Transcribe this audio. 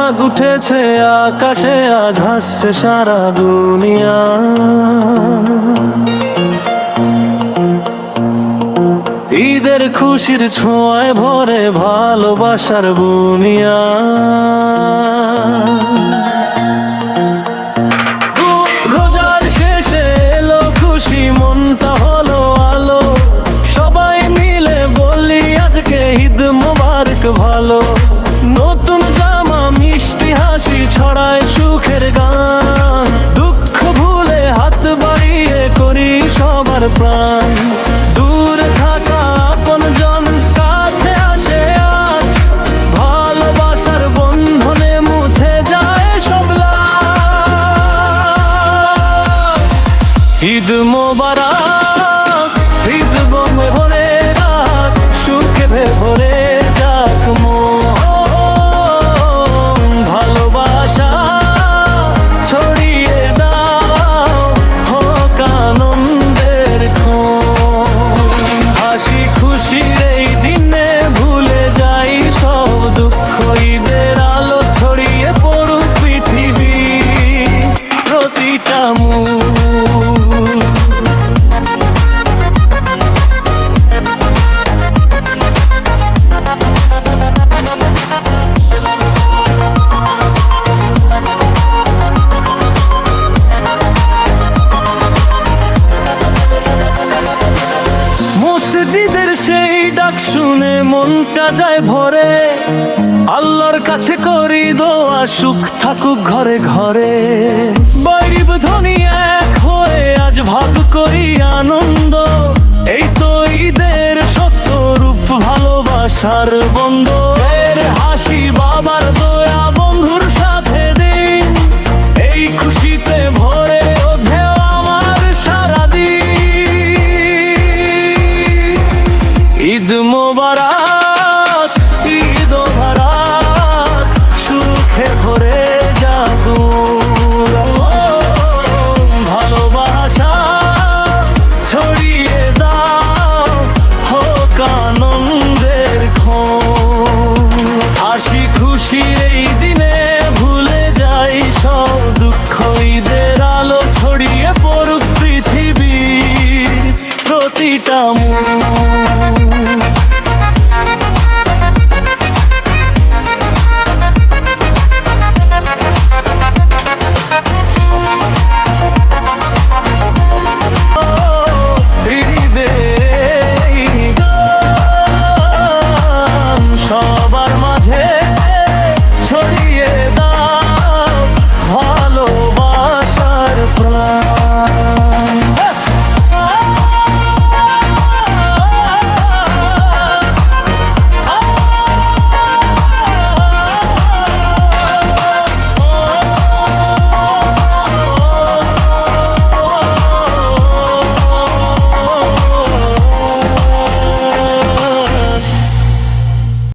চাঁদ উঠেছে আকাশে, আজ হাসছে সারা দুনিয়া। ঈদের খুশির ছোঁয়ায় ভরে ভালোবাসার বুনিয়া। রোজার শেষে এলো খুশি, মনটা হলো আলো। সবাই মিলে বলি আজকে ঈদ মোবারক ভালো। নতুন জামা মিষ্টি হাসি ছড়ায় সুখের গান। দুঃখ ভুলে হাত বাড়িয়ে করি সবার প্রাণ। দূরে থাকা আপনজন কাছে আসে আজ, ভালোবাসার বন্ধনে মুছে যায় সব লাজ। ঈদ মোবারক, ঈদ বোমে ভরে রাখ, সুখে ভরে যাক মন। ভালোবাসা ছড়িয়ে দাও, হোক আনন্দের ক্ষণ। হাসি খুশির এই দিনে ভুলে যাই সব দুঃখ। ঈদের আলো ছড়িয়ে পড়ুক পৃথিবী প্রতিটা মূল। মসজিদের সেই ডাক শুনে মনটা যায় ভরে। আল্লাহর কাছে করি দোয়া, সুখ থাকুক ঘরে ঘরে। গরিব ধনী এক হয়ে আজ ভাগ করি আনন্দ। এই তো ঈদের সত্য রূপ, ভালোবাসার বন্ধ। হাসি বাবার দয়া, বন্ধুর সাথে দিন। এই খুশিতে ভরে ওঠে আমার সারাদিন। ঈদ মোবারক, ঈদ মোবারক, সুখে ভরে যাগো। ভালোবাসা ছড়িয়ে দাও, হোক আনন্দের ক্ষণ। হাসি খুশি এই দিনে ভুলে যাই সব দুঃখ। ঈদের আলো ছড়িয়ে পড়ুক পৃথিবীর প্রতিটা মন।